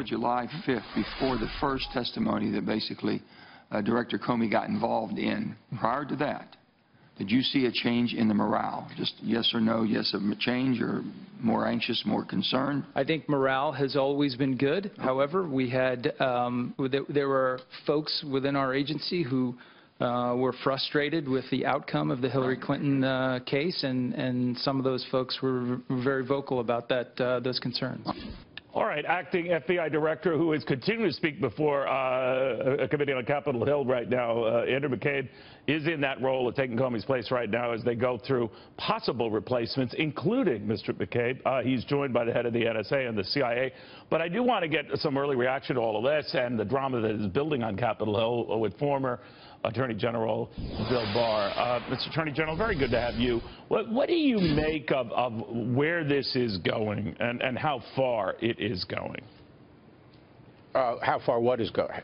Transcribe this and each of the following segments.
before July 5th, before the first testimony that basically Director Comey got involved in, prior to that, did you see a change in the morale? Just yes or no, yes, a change, or more anxious, more concerned? I think morale has always been good. However, we had, there were folks within our agency who were frustrated with the outcome of the Hillary Clinton case, and some of those folks were very vocal about those concerns. All right, acting FBI Director, who is continuing to speak before a committee on Capitol Hill right now, Andrew McCabe, is in that role of taking Comey's place right now as they go through possible replacements, including Mr. McCabe. He's joined by the head of the NSA and the CIA. But I do want to get some early reaction to all of this and the drama that is building on Capitol Hill with former Attorney General Bill Barr. Mr. Attorney General, very good to have you. What do you make of where this is going and how far it is going? How far what is going?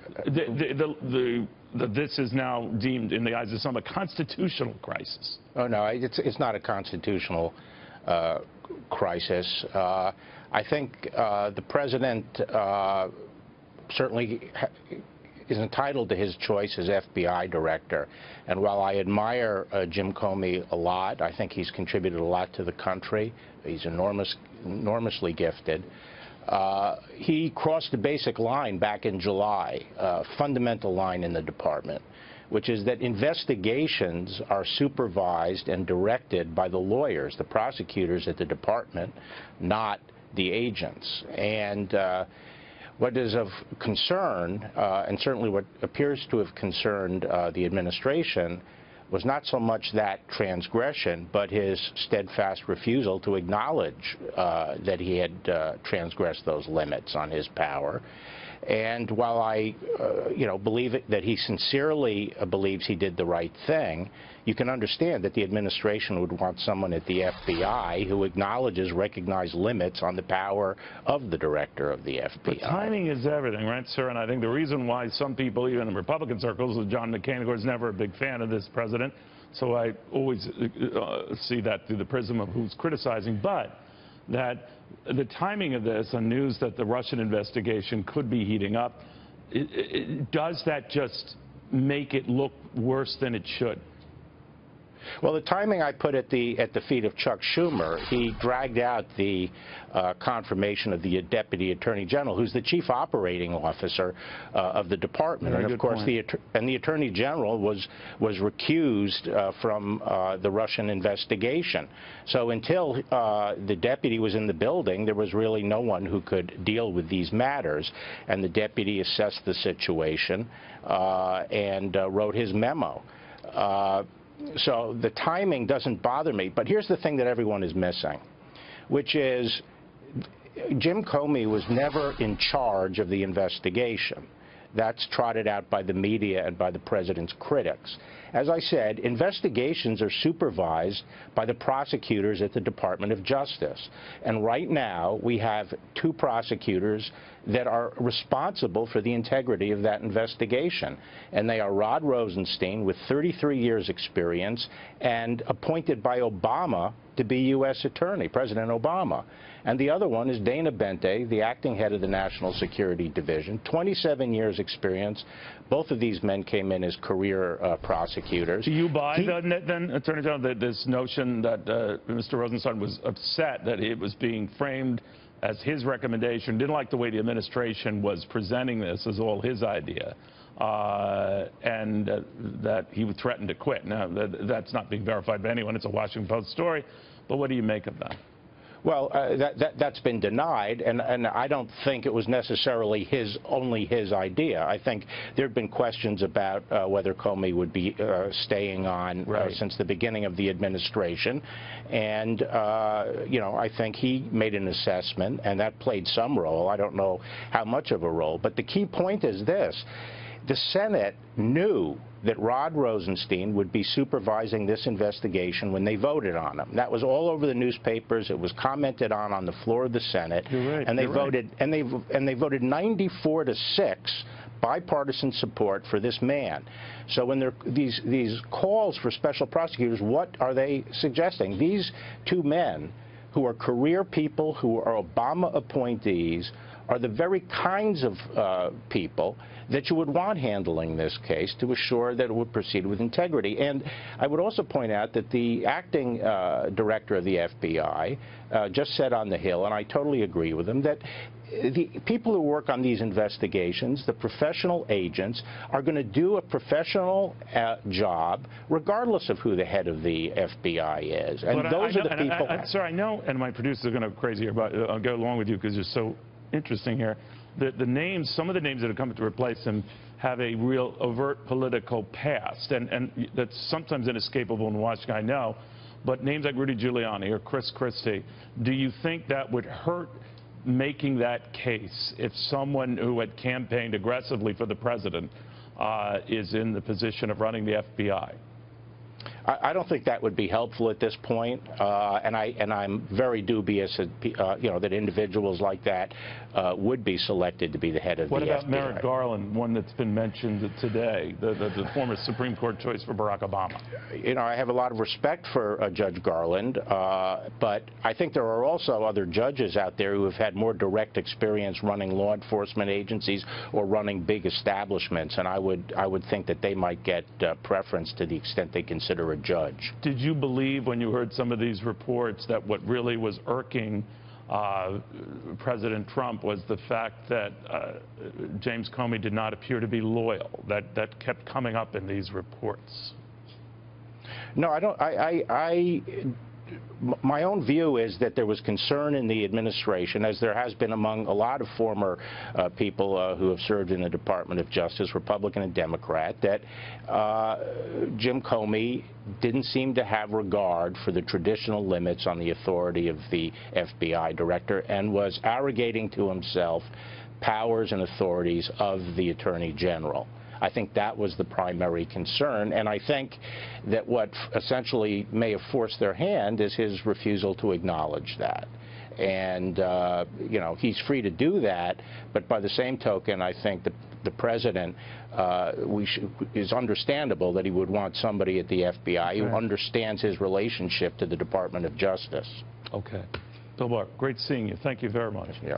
This is now deemed, in the eyes of some, a constitutional crisis. Oh, no, it's not a constitutional crisis. I think the president certainly is entitled to his choice as FBI director. And while I admire Jim Comey a lot, I think he's contributed a lot to the country. He's enormously gifted. He crossed the basic line back in July, a fundamental line in the department, which is that investigations are supervised and directed by the lawyers, the prosecutors at the department, not the agents. And what is of concern, and certainly what appears to have concerned the administration, was not so much that transgression, but his steadfast refusal to acknowledge that he had transgressed those limits on his power. And while I, believe that he sincerely believes he did the right thing, you can understand that the administration would want someone at the FBI who acknowledges, recognized limits on the power of the director of the FBI. But timing is everything, right, sir? And I think the reason why some people, even in Republican circles, John McCain, of course, is never a big fan of this president, so I always see that through the prism of who's criticizing, but that the timing of this and news that the Russian investigation could be heating up, does that just make it look worse than it should? Well, the timing I put at the feet of Chuck Schumer. He dragged out the confirmation of the Deputy Attorney General, who's the chief operating officer of the department. And of course, the Attorney General was recused from the Russian investigation. So until the deputy was in the building, there was really no one who could deal with these matters. And the deputy assessed the situation and wrote his memo. So the timing doesn't bother me. But here's the thing that everyone is missing, which is Jim Comey was never in charge of the investigation. That's trotted out by the media and by the president's critics. As I said, investigations are supervised by the prosecutors at the Department of Justice. And right now, we have two prosecutors that are responsible for the integrity of that investigation. And they are Rod Rosenstein, with 33 years' experience, and appointed by Obama to be U.S. Attorney, President Obama. And the other one is Dana Bente, the acting head of the National Security Division, 27 years' experience. Both of these men came in as career prosecutors. Do you buy, then, Attorney General, this notion that Mr. Rosenstein was upset that it was being framed as his recommendation, didn't like the way the administration was presenting this as all his idea, and that he would threaten to quit? Now, that's not being verified by anyone. It's a Washington Post story. But what do you make of that? Well, that's been denied, and I don't think it was necessarily only his idea. I think there have been questions about whether Comey would be staying on since the beginning of the administration, and I think he made an assessment, and that played some role. I don't know how much of a role, but the key point is this. The Senate knew that Rod Rosenstein would be supervising this investigation when they voted on him. That was all over the newspapers. It was commented on the floor of the Senate. You're right. And they voted, and they voted 94-6 bipartisan support for this man. So when there these calls for special prosecutors, what are they suggesting? These two men, who are career people, who are Obama appointees, are the very kinds of people that you would want handling this case to assure that it would proceed with integrity. And I would also point out that the acting director of the FBI just said on the Hill, and I totally agree with him, that the people who work on these investigations, the professional agents, are going to do a professional job regardless of who the head of the FBI is. And those are the people... Sir, I know, and my producers are going to go crazy here, but I'll go along with you because you're so interesting here. The names, some of the names that have come to replace him have a real overt political past, and that's sometimes inescapable in Washington, I know. But names like Rudy Giuliani or Chris Christie, do you think that would hurt making that case if someone who had campaigned aggressively for the president is in the position of running the FBI? I don't think that would be helpful at this point, and I'm very dubious that that individuals like that would be selected to be the head of the FBI. What about Merrick Garland, one that's been mentioned today, the former Supreme Court choice for Barack Obama? I have a lot of respect for Judge Garland, but I think there are also other judges out there who have had more direct experience running law enforcement agencies or running big establishments, and I would think that they might get preference to the extent they consider a judge. Did you believe when you heard some of these reports that what really was irking President Trump was the fact that James Comey did not appear to be loyal? That kept coming up in these reports. No, I don't. My own view is that there was concern in the administration, as there has been among a lot of former people who have served in the Department of Justice, Republican and Democrat, that Jim Comey didn't seem to have regard for the traditional limits on the authority of the FBI director and was arrogating to himself powers and authorities of the Attorney General. I think that was the primary concern, and I think that what essentially may have forced their hand is his refusal to acknowledge that. And, he's free to do that, but by the same token, I think the president is understandable that he would want somebody at the FBI who understands his relationship to the Department of Justice. Okay. Bill Barr, great seeing you. Thank you very much. Yeah.